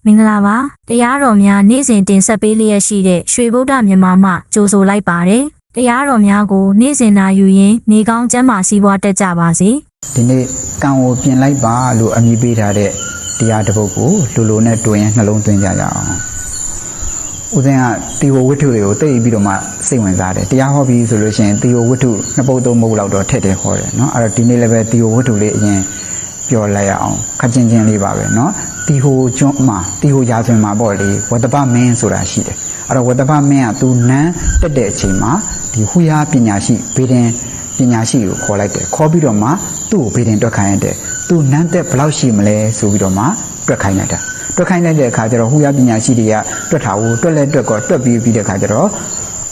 မင်္ဂလာပါတရားတော်များနေ့စဉ်တင်ဆက်ပေးလျက်ရှိတဲ့ရွှေဗုဒ္ဓမြန်မာမှကြိုဆိုလိုက်ပါတယ်တရားတော်များကိုနေ့စဉ်နာယူရင်းနေကောင်းကျမ်းမာစည်းပွားတက်ကြပါစေဒီနေ့ကံကိုပြင်လိုက်ပါလို့အမည်ပေးထားတဲ့တရားတစ်ပုဒ်ကိုလူလိုနဲ့တွေ့ရင်နှလုံးသွင်းကြရအောင်ဦးဇင်းကတီဝဝတ္ထုတွေကိုသိပြီးတော့မှစိတ်ဝင်စားတယ်တရားဟောပြီးဆိုလို့ရှိရင်တီဝဝတ္ထုနှစ်ပုဒ်သုံးပုဒ်လောက်တော့ထည့်ထည့်ဟောတယ်เนาะအဲ့တော့ဒီနေ့လည်းပဲတီဝဝတ္ထုလေးအရင်ပြောလိုက်ရအောင်ခက်ချင်းချင်းလေးပါပဲเนาะတီဟိုကျွန်းမှာတီဟိုရာဇဝင်မှာပေါ့လေဝတ္တပမင်းဆိုတာရှိတယ်အဲ့တော့ဝတ္တပမင်းကသူနန်းတက်တဲ့အချိန်မှာဒီဟူယာပညာရှိဘေးတင်ပညာရှိကိုခေါ်လိုက်တယ်ခေါ်ပြီးတော့မှသူ့ကိုဘေးတင်တွက်ခိုင်းရတယ်သူနန်းတက်ဘယ်လောက်ရှိမလဲဆိုပြီးတော့မှတွက်ခိုင်းလိုက်တာတွက်ခိုင်းလိုက်တဲ့အခါကျတော့ဟူယာပညာရှိတွေကတွက်တာကိုတွက်လဲတွက်ကောတွက်ပြီးတဲ့အခါကျတော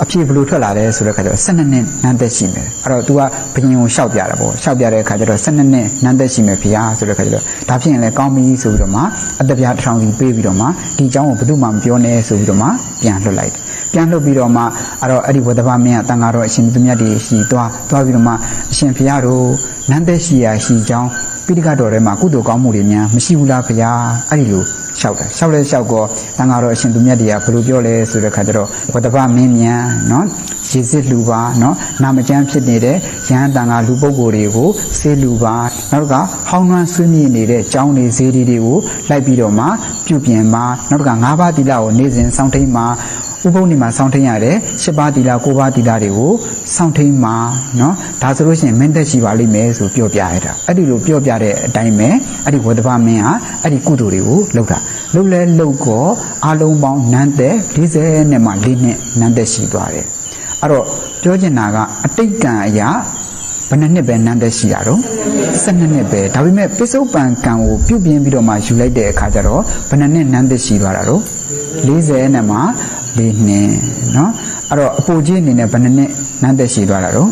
့အဖြေဘလို့ထွက်လာတယ်ဆိုတဲ့အခါကျတော့12နှစ်နန်းသက်ရှိမယ်အဲ့တော့ तू ကဘုရင်ကိုရှောက်ပြတာပေါ့ရှောက်ပြတဲ့အခါကျတော့12နှစ်နန်းသက်ရှိမယ်ဖေဟာဆိုတဲ့အခါကျတော့ဒါဖြစ်ရင်လည်းကောင်းပြီဆိုပြီးတော့မှအတပြား1000စီပေးပြီးတော့မှဒီအကြောင်းကိုဘယ်သူမှမပြောနဲ့ဆိုပြီးတော့မှပြန်လွှတ်လိုက်ပြန်လွှတ်ပြီးတော့မှအဲ့တော့အဲ့ဒီဝတ္တပမင်းကတန်ဃာတော်အရှင်သူမြတ်တွေရှိသွားပြီးတော့မှအရှင်ဖေဟာတို့နန်းသက်ရှိရာရှိကြောင်းပိဋကတော်ထဲမှာကုသိုလ်ကောင်းမှုတွေများမရှိဘူးလားဖေဟာအဲ့ဒီလိုလျှောက်တယ်လျှောက်လဲလျှောက်ကောတန်ဃာတော်အရှင်သူမြတ်တွေကဘယ်လိုပြောလဲဆိုတဲ့ခါကျတော့ဝတ္တပမင်းမြန်နော်ရေစစ်လူပါနော်နာမကျမ်းဖြစ်နေတဲ့ရဟန်းတန်ဃာလူပုဂ္ဂိုလ်တွေကိုဆေးလူပါနောက်ကဟောင်းနှွမ်းဆွေးမြေ့နေတဲ့ကျောင်းတွေဈေးတွေကိုလိုက်ပြီးတော့မှပြုပြင်ပါနောက်က၅ပါးသီလကိုနေ့စဉ်စောင့်ထိန်ပါဥပုသ်နေ့မှာစောင့်ထိန်ရတယ်၈ပါးသီလ၉ပါးသီလတွေကိုစောင့်ထိန်ပါနော်ဒါဆိုလို့ရှိရင်မင်းသက်ရှိပါလိမ့်မယ်ဆိုပြောပြရတာအဲ့ဒီလိုပြောပြတဲ့အတိုင်းပဲအဲ့ဒီဝတ္တပမင်းဟာအဲ့ဒီကုသိုလ်တွေကိုလုပ်တာလုပ်လဲလုပ်ကောအလုံးပေါင်းနန်းသက်40နဲ့မှ4နှစ်နန်းသက်ရှိသွားတယ်အဲ့တော့ပြောချင်တာကအတိတ်ကံအရာဘယ်နှစ်ပဲနန်းသက်ရှိရတော့12နှစ်ပဲဒါပေမဲ့ပစ္စုပန်ကံကိုပြုပြင်ပြီးတော့မှယူလိုက်တဲ့အခါကျတော့ဘယ်နှစ်နန်းသက်ရှိသွားတာတော့40နဲ့မှ4နှစ်เนาะအဲ့တော့အပူကြီးအနေနဲ့ဘယ်နှစ်နန်းသက်ရှိသွားတာတော့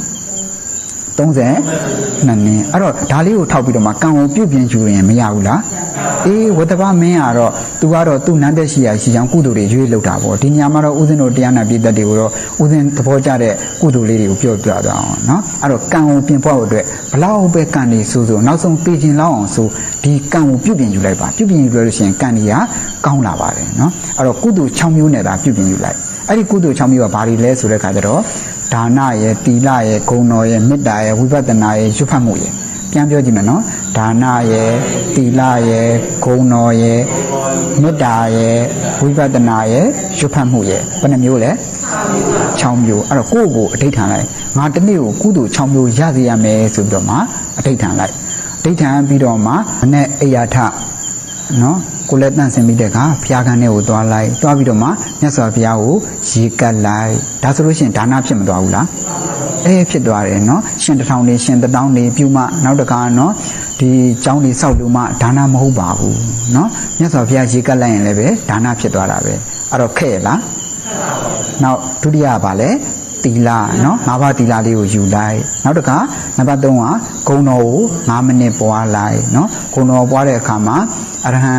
32နှစ်အဲ့တော့ဒါလေးကိုထောက်ပြီးတော့မှကံကိုပြုပြင်ယူရင်မရဘူးလားအေးဝတ္တပမင်းကတော့သူကတော့သူ့နန်းသက်ရှိရာရှိချောင်းကုသိုလ်တွေရွေးလုပ်တာပေါ့ဒီညမှာတော့ဦးဇင်းတို့တရားနာပြည်သက်တွေကိုတော့ဦးဇင်းသဘောကျတဲ့ကုသိုလ်လေးတွေကိုပြောပြသွားအောင်เนาะအဲ့တော့ကံကိုပြင်ဖို့အတွက်ဘလောက်ပဲကံတွေဆိုနောက်ဆုံးသိကျင်လောက်အောင်ဆိုဒီကံကိုပြုပြင်ယူလိုက်ပါပြုပြင်ယူလို့ရှိရင်ကံတွေကကောင်းလာပါတယ်เนาะအဲ့တော့ကုသိုလ်6မျိုးနဲ့သာပြုပြင်ယူလိုက်အဲ့ဒီကုသိုလ်6မျိုးကဘာတွေလဲဆိုတဲ့အခါကျတော့ဒါနရဲ့တီလရဲ့ဂုဏ်တော်ရဲ့မေတ္တာရဲ့ဝိပဿနာရဲ့ရွတ်ဖတ်မှုရဲ့ပြန်ပြောကြည့်မယ်နော်ဒါနရဲ့တီလရဲ့ဂုဏ်တော်ရဲ့မေတ္တာရဲ့ဝိပဿနာရဲ့ရွတ်ဖတ်မှုရဲ့ဘယ်နှမျိုးလဲ6မျိုးအဲ့တော့ကိုယ့်ကိုအဋ္ဌဌာန်လိုက်ငါတနေ့ကိုကုသိုလ်6မျိုးရစေရမယ်ဆိုပြီးတော့မှအဋ္ဌဌာန်လိုက်အဋ္ဌဌာန်ပြီးတော့မှမနဲ့အိယာထနော်ကိုလည်းတန့်စင်ပြီးတဲ့အခါဘုရားခန်းထဲကိုသွားလိုက်သွားပြီးတော့မှမြတ်စွာဘုရားကိုရေကတ်လိုက်ဒါဆိုလို့ရှိရင်ဒါနဖြစ်မသွားဘူးလားဖြစ်သွားတယ်เนาะရှင်1000နေရှင်1000နေပြုမှနောက်တခါเนาะဒီကျောင်းတွေစောက်လို့မှဒါနမဟုတ်ပါဘူးเนาะမြတ်စွာဘုရားရေကတ်လိုက်ရင်လည်းပဲဒါနဖြစ်သွားတာပဲအဲ့တော့ခဲ့ရလားနောက်ဒုတိယကဘာလဲတီလာเนาะ၅ပါးတီလာလေးကိုယူလိုက်နောက်တခါနံပါတ်3ကဂုဏ်တော်ကို5မိနစ်ပွားလိုက်เนาะဂုဏ်တော်ပွားတဲ့အခါမှာအရဟံ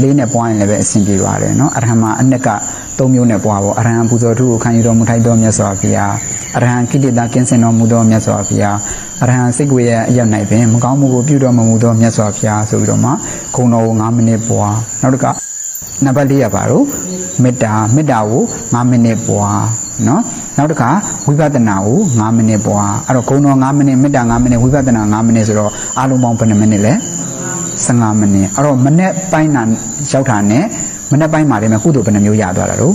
4နဲ့ပွားရင်လည်းပဲအဆင်ပြေပါတယ်เนาะအရဟံမှာအနှစ်က3မျိုးနဲ့ပွားပေါ့အရဟံပူဇော်ထုကိုခံယူတော်မူထိုက်တော်မြတ်စွာဘုရားအရဟံကိလေသာကင်းစင်တော်မူသောမြတ်စွာဘုရားအရဟံစိတ်ကိုယ်ရဲ့အရောက်၌ပင်မကောင်းမှုကိုပြုတော်မူသောမြတ်စွာဘုရားဆိုပြီးတော့မှဂုဏ်တော်ကို5မိနစ်ပွားနောက်တခါနံပါတ်4ရပါတော့မေတ္တာကို5မိနစ်ပွားနော်နောက်တစ်ခါဝိပဿနာကို5မိနစ်ပွားအဲ့တော့ဂုဏ်တော်5မိနစ်မေတ္တာ5မိနစ်ဝိပဿနာ5မိနစ်ဆိုတော့အားလုံးပေါင်းဘယ်နှမိနစ်လဲ15မိနစ်အဲ့တော့မနေ့ပိုင်းတာရောက်တာနဲ့မနေ့ပိုင်းမှာတည်းမှာကုသိုလ်ဘယ်နှမျိုးရသွားတာတော့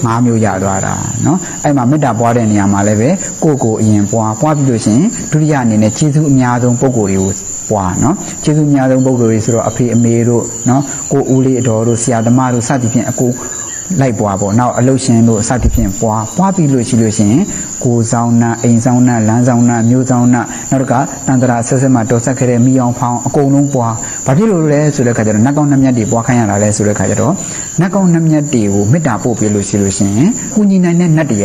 5မျိုးရသွားတာเนาะအဲ့မှာမေတ္တာပွားတဲ့နေရာမှာလည်းပဲကိုအရင်ပွားပြီးလို့ရှိရင်ဒုတိယအနေနဲ့ကျေးဇူးအများဆုံးပုဂ္ဂိုလ်တွေကိုပွားเนาะကျေးဇူးအများဆုံးပုဂ္ဂိုလ်တွေဆိုတော့အဖေအမေတို့เนาะကိုဦးလေးအတော်တို့ဆရာသမားတို့စသည်ဖြင့်အကိုလိုက်ပွားပေါ့နောက်အလုရှင်တို့စသည်ဖြင့်ပွားပြီးလို့ရှိလို့ရှိရင်ကိုဆောင်နာအိမ်ဆောင်နာလမ်းဆောင်နာမျိုးဆောင်နာနောက်တစ်ခါတန်တရာဆက်မှာတော်ဆက်ခဲ့တဲ့မိအောင်ဖောင်းအကုန်လုံးပွားဘာဖြစ်လို့လဲဆိုတဲ့ခါကျတော့နတ်ကောင်းနှမြတ်တွေပွားခိုင်းရတာလဲဆိုတဲ့ခါကျတော့နတ်ကောင်းနှမြတ်တွေကိုမေတ္တာပို့ပြလို့ရှိလို့ရှိရင်ကုညီနိုင်တဲ့နတ်တွေ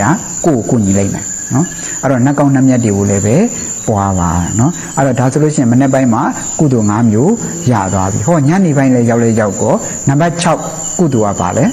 ကကိုယ်ကိုညီလိုက်မယ်နော်အဲ့တော့နတ်ကောင်းနှမြတ်တွေကိုလည်းပဲပွားပါနော်အဲ့တော့ဒါဆိုလို့ရှိရင်မနေ့ပိုင်းမှာကုသိုလ်5မျိုးရသွားပြီဟောညနေပိုင်းလည်းရောက်ကောနံပါတ်6ကုသိုလ်ကပါလဲ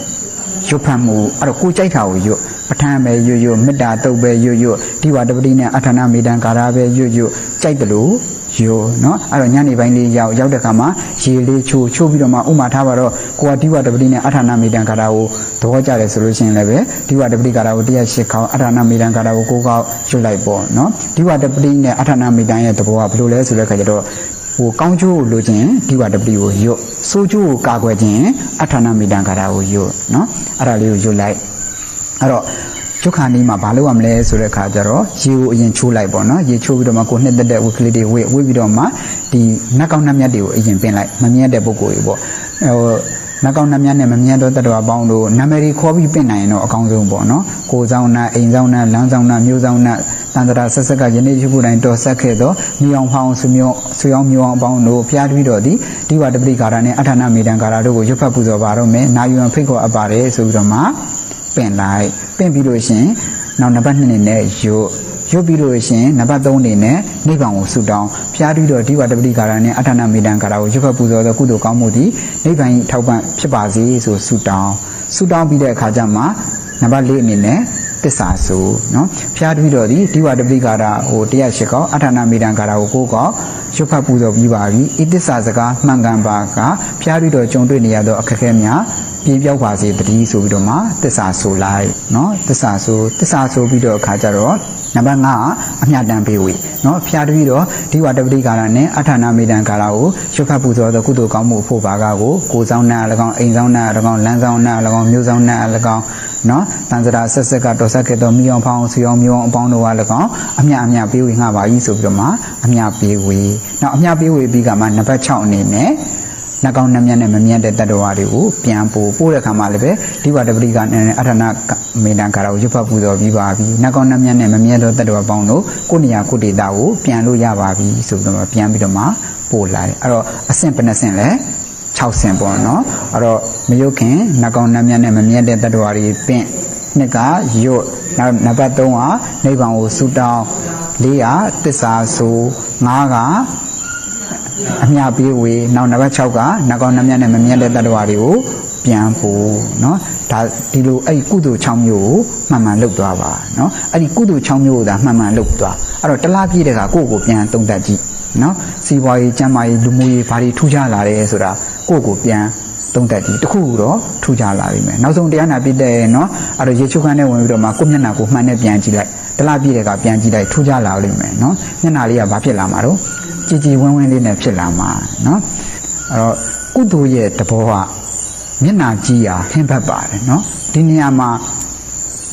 ရွတ်ဖတ်မှုအဲ့တော့ကိုကြိုက်တာကိုရွတ် ပဋ္ဌာန်းပဲရွမေတ္တာတုတ်ပဲရွဒီဝတပတိနဲ့အဋ္ဌနာမေတ္တံကာရပဲရွကြိုက်တယ်လို့ယောနော်အဲ့တော့ညနေပိုင်းလေးရောက်တဲ့ခါမှာရေလေးချိုးပြီးတော့မှဥမာထားပါတော့ကိုကဒီဝတပတိနဲ့အဋ္ဌနာမေတ္တံကာရကိုသဘောကျတယ်ဆိုလို့ရှိရင်လည်းပဲဒီဝတပတိကာရကို108ခေါက်အဋ္ဌနာမေတ္တံကာရကို9ခေါက်ရွတ်လိုက်ပေါ့နော်ဒီဝတပတိနဲ့အဋ္ဌနာမေတ္တံရဲ့သဘောကဘယ်လိုလဲဆိုတဲ့ခါကျတော့ဟိုကောင်းကျိုးကိုလိုချင်ဒီဝတပတိကိုရွတ်ဆိုးကျိုးကိုကာကွယ်ခြင်းအဋ္ဌနာမေတ္တံကာရကိုရွတ်နော်အဲ့ဒါလေးကိုရွတ်လိုက်အဲ့တော့ကျုခါနီးမှာဘာလုပ်ရမလဲဆိုတဲ့အခါကျတော့ရေကိုအရင်ချိုးလိုက်ပေါ့နော်ရေချိုးပြီးတော့မှကိုနှစ်သက်တဲ့ဝတ်ကလေးတွေဝတ်ပြီးတော့မှဒီနှက်ကောင်းနှက်မြတ်တွေကိုအရင်ပင်လိုက်မမြတ်တဲ့ပုဂ္ဂိုလ်တွေပေါ့ဟိုနှက်ကောင်းနှက်မြတ်နဲ့မမြတ်တော့တတ္တဝါပေါင်းတို့နာမည်ခေါ်ပြီးပင်နိုင်ရင်တော့အကောင်းဆုံးပေါ့နော်ကိုဆောင်နာအိမ်ဆောင်နာလမ်းဆောင်နာမြို့ဆောင်နာတန်တရာဆက်ဆက်ကယနေ့ရှိဖို့တိုင်းတော်ဆက်ခဲ့တော့မြေအောင်ဖောင်းဆွေအောင်မြေအောင်ပေါင်းတို့ဖျားပြီးတော့ဒီဝတပတိကာရနဲ့အဋ္ဌနာမေတ္တံကာရတို့ကိုရွတ်ဖတ်ပူဇော်ပါတော့မယ်နာယူံဖိတ်ခေါ်အပ်ပါတယ်ဆိုပြီးတော့မှပင်လိုက်ပင့်ပြီးလို့ရှင်နောက်နံပါတ်2အနေနဲ့ရွတ်ပြီးလို့ရှင်နံပါတ်3အနေနဲ့နိဗ္ဗာန်ကိုဆုတောင်းဖျားပြီးတော့ဒီဝတပတိကာရနဲ့အဋ္ဌနာမေတ္တံကာရကိုရွတ်ဖတ်ပူဇော်သောကုသိုလ်ကောင်းမှုသည်နိဗ္ဗာန်ထောက်ပံ့ဖြစ်ပါစေဆိုဆုတောင်းပြီးတဲ့အခါကျမှနံပါတ်4အနေနဲ့သစ္စာဆိုနော်ဖျားပြီးတော့ဒီဝတပတိကာရဟို108ခေါက်အဋ္ဌနာမေတ္တံကာရကို9ခေါက်ရွတ်ဖတ်ပူဇော်ပြီးပါပြီဤသစ္စာစကားမှန်ကန်ပါကဖျားပြီးတော့ကြုံတွေ့နေရသောအခက်အခဲများပြေပြောက်ပါစေတည်းဆိုပြီးတော့မှသစ္စာဆိုလိုက်နော်သစ္စာဆိုပြီးတော့အခါကျတော့နံပါတ်5အမြတ်တမ်းပေးဝေနော်ဖျားပြီးတော့ဒီဝတပတိကာရနဲ့အဋ္ဌနာမေတ္တံကာရကိုရွတ်ဖတ်ပူဇော်သောကုသိုလ်ကောင်းမှုဖို့ပါကကိုဆောင်နာ၎င်းအိမ်ဆောင်နာ၎င်းလမ်းဆောင်နာ၎င်းမြို့ဆောင်နာ၎င်းနော်တန်စရာဆက်ဆက်ကတော်ဆက်ခဲ့သောမြေအောင်ဖောင်းဆွေအောင်မျိုးအောင်အပေါင်းတို့က၎င်းအမြတ်ပေးဝေငှပါ၏ဆိုပြီးတော့မှအမြတ်ပေးဝေနောက်အမြတ်ပေးဝေပြီးကမှနံပါတ်6အနေနဲ့နှကောင်းနှမြတ်နဲ့မမြတ်တဲ့တတ္တဝါတွေကိုပြန်ပို့တဲ့ခါမှာလည်းပဲဒီဝတပတိကနဲ့အဋ္ဌနာမေတ္တံကာရကိုရွတ်ဖတ်ပူဇော်ပြီးပါပြီနှကောင်းနှမြတ်နဲ့မမြတ်သောတတ္တဝါပေါင်းတို့ကိုယ်နေရာကိုယ်ဒေတာကိုပြန်လို့ရပါပြီဆိုပြီးတော့ပြန်ပြီးတော့မှပို့လိုက်အဲ့တော့အဆင့်ဘယ်နှဆင့်လဲ6ဆင့်ပေါ့နော်အဲ့တော့မယုတ်ခင်နှကောင်းနှမြတ်နဲ့မမြတ်တဲ့တတ္တဝါတွေပင့်နှစ်ကရွတ်နောက်နံပါတ်3ကနိဗ္ဗာန်ကိုဆုတောင်း4ကသစ္စာဆို5ကအမြပေးဝေနောက်နံပါတ်6ကနှကောင်းနှမြတ်နဲ့မမြတ်တဲ့တတ္တဝါတွေကိုပြန်ပို့နော်ဒါဒီလိုအဲ့ဒီကုသိုလ်6မျိုးကိုမှန်လုပ်သွားပါနော်အဲ့ဒီကုသိုလ်6မျိုးကိုဒါမှန်လုပ်သွားအဲ့တော့တလားပြည့်တဲ့ကကိုယ့်ကိုပြန်သုံးသပ်ကြည့်နော်စီးပွားရေးကျန်းမာရေးလူမှုရေးဘာတွေထူးခြားလာတယ်ဆိုတာကိုယ့်ကိုပြန်သုံးသပ်ကြည့်တခုတော့ထူးခြားလာပြီမယ်နောက်ဆုံးတရားနာပြည့်တဲ့နော်အဲ့တော့ရေချုပ်ခန်းနဲ့ဝင်ပြီးတော့မှကိုယ့်မျက်နှာကိုမှန်နဲ့ပြန်ကြည့်လိုက်တလားပြည့်တဲ့ကပြန်ကြည့်လိုက်ထူးခြားလာလိမ့်မယ်နော်မျက်နှာလေးကဘာဖြစ်လာမှာတော့ကြည်ဝန်းဝန်းလေးနဲ့ဖြစ်လာမှာနော်အဲ့တော့ကုသိုလ်ရဲ့တဘောကမျက်နှာကြည့်ရာဟင်းဖတ်ပါတယ်နော်ဒီနေရာမှာ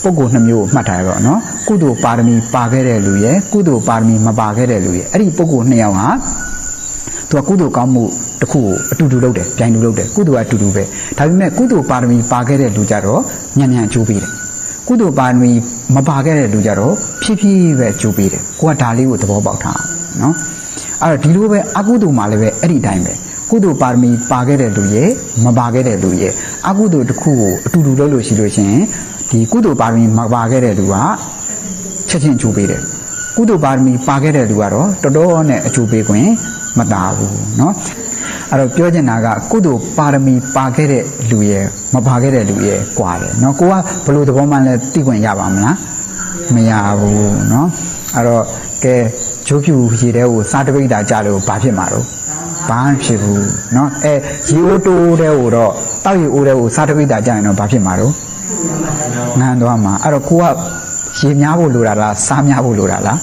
ပုဂ္ဂိုလ်2မျိုးကိုမှတ်ထားရတော့နော်ကုသိုလ်ပါရမီပါခဲ့တဲ့လူရဲ့ကုသိုလ်ပါရမီမပါခဲ့တဲ့လူရဲ့အဲ့ဒီပုဂ္ဂိုလ်2ယောက်ဟာသူကကုသိုလ်ကောင်းမှုတစ်ခုကိုအတူတူလုပ်တယ်ပြိုင်တူလုပ်တယ်ကုသိုလ်ကအတူတူပဲဒါပေမဲ့ကုသိုလ်ပါရမီပါခဲ့တဲ့လူကြတော့ညံ့အကျိုးပေးတယ်ကုသိုလ်ပါရမီမပါခဲ့တဲ့လူကြတော့ဖြည်းဖြည်းပဲအကျိုးပေးတယ်ကိုကဒါလေးကိုသဘောပေါက်ထားနော်အဲ့တော့ဒီလိုပဲအကုသိုလ်မှာလည်းပဲအဲ့ဒီတိုင်းပဲကုသိုလ်ပါရမီပါခဲ့တဲ့လူရဲ့မပါခဲ့တဲ့လူရဲ့အကုသိုလ်တစ်ခုကိုအတူတူလုပ်လို့ရှိလို့ရှင်ဒီကုသိုလ်ပါရမီမပါခဲ့တဲ့လူကချက်ချင်းအကျိုးပေးတယ်ကုသိုလ်ပါရမီပါခဲ့တဲ့လူကတော့တော်တော်နဲ့အကျိုးပေးခွင့်မတာဘူးเนาะအဲ့တော့ပြောချင်တာကကုသိုလ်ပါရမီပါခဲ့တဲ့လူရဲ့မပါခဲ့တဲ့လူရဲ့ကွာတယ်เนาะကိုကဘလို့သဘောမှလည်းသိခွင့်ရပါမလားမရဘူးเนาะအဲ့တော့ကဲဂျိုးဖြူရေတဲကိုစားတပိတ်တာကြလို့ဘာဖြစ်မှာတော့ဘာဖြစ်ဘူးเนาะရေအိုးတိုးတဲ့ကိုတော့တောက်ရေအိုးတဲ့ကိုစားတပိတ်တာကြရင်တော့ဘာဖြစ်မှာတော့ငန်းသွားမှာအဲ့တော့ကိုကရေများဖို့လိုတာလားစားများဖို့လိုတာလား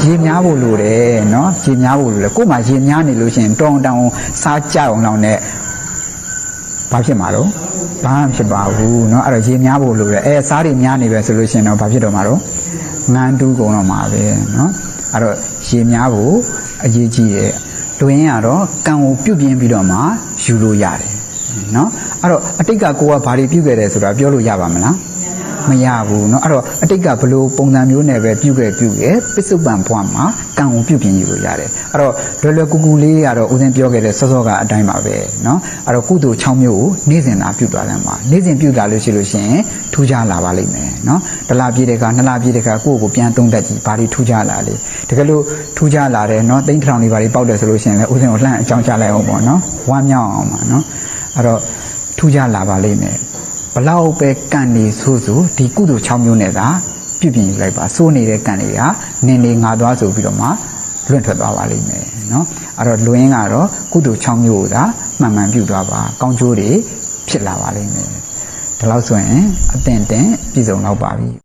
ရေများဖို့လိုတယ်เนาะရေများဖို့လိုတယ်ကို့မှာရေများနေလို့ရှိရင်တောင်းတောင်းစားကြအောင်လောက်နဲ့ဘာဖြစ်မှာတော့ဘာမှဖြစ်ပါဘူးเนาะအဲ့တော့ရေများဖို့လိုတယ်စားတွေများနေပဲဆိုလို့ရှိရင်တော့ဘာဖြစ်တော့မှာတော့ငန်းတူးကုန်တော့မှာပဲเนาะအဲ့တော့ရေများဖို့အရေးကြီးတယ်လူရင်းကတော့ကံကိုပြုတ်ပြင်းပြီးတော့မှယူလို့ရတယ်เนาะအဲ့တော့အတိတ်ကကိုကဘာတွေပြုတ်ခဲ့တယ်ဆိုတာပြောလို့ရပါမလားမရဘူးเนาะအဲ့တော့အတိတ်ကဘလို့ပုံစံမျိုးနဲ့ပဲပြုတ်ခဲ့ပစ္စုပန်ဘဝမှာကံကိုပြုတ်ပြင်းယူလို့ရတယ်အဲ့တော့လွယ်ကူကူလေးကတော့ဦးဇင်းပြောခဲ့တဲ့စောစောကအတိုင်းပါပဲเนาะအဲ့တော့ကုသိုလ်6မျိုးကိုနေ့စဉ်သာပြုတ်သွားတယ်မှာနေ့စဉ်ပြုတ်လာလို့ရှိလို့ရှိရင်ထူးခြားလာပါလိမ့်မယ်เนาะတစ်လပြည့်တဲ့ခါနှစ်လပြည့်တဲ့ခါကိုယ့်ကိုပြန်သုံးတတ်ကြည့်ဘာတွေထူးခြားလာလဲတကယ်လို့ထူးခြားလာတယ်เนาะသိန်းထောင်တွေဘာတွေပေါက်တယ်ဆိုလို့ရှိရင်လည်းဦးဇင်းကိုလှမ်းအကြောင်းချလိုက်အောင်ပေါ့เนาะဝမ်းမြောက်အောင်ပါเนาะအဲ့တော့ထူးခြားလာပါလိမ့်မယ် ဘလောက်ပဲကံနေဆိုဒီကုသိုလ်6မျိုးနဲ့သာပြုပြင်ယူလိုက်ပါစိုးနေတဲ့ကံတွေကနင်းနေငါသွားဆိုပြီးတော့မှလွင့်ထွက်သွားပါလိမ့်မယ်နော်အဲ့တော့လွင်ကတော့ကုသိုလ်6မျိုးကိုသာမှန်မှန်ပြုသွားပါကောင်းကျိုးတွေဖြစ်လာပါလိမ့်မယ်ဒါလို့ဆိုရင်အသင့်တင်ပြည့်စုံတော့ပါပြီ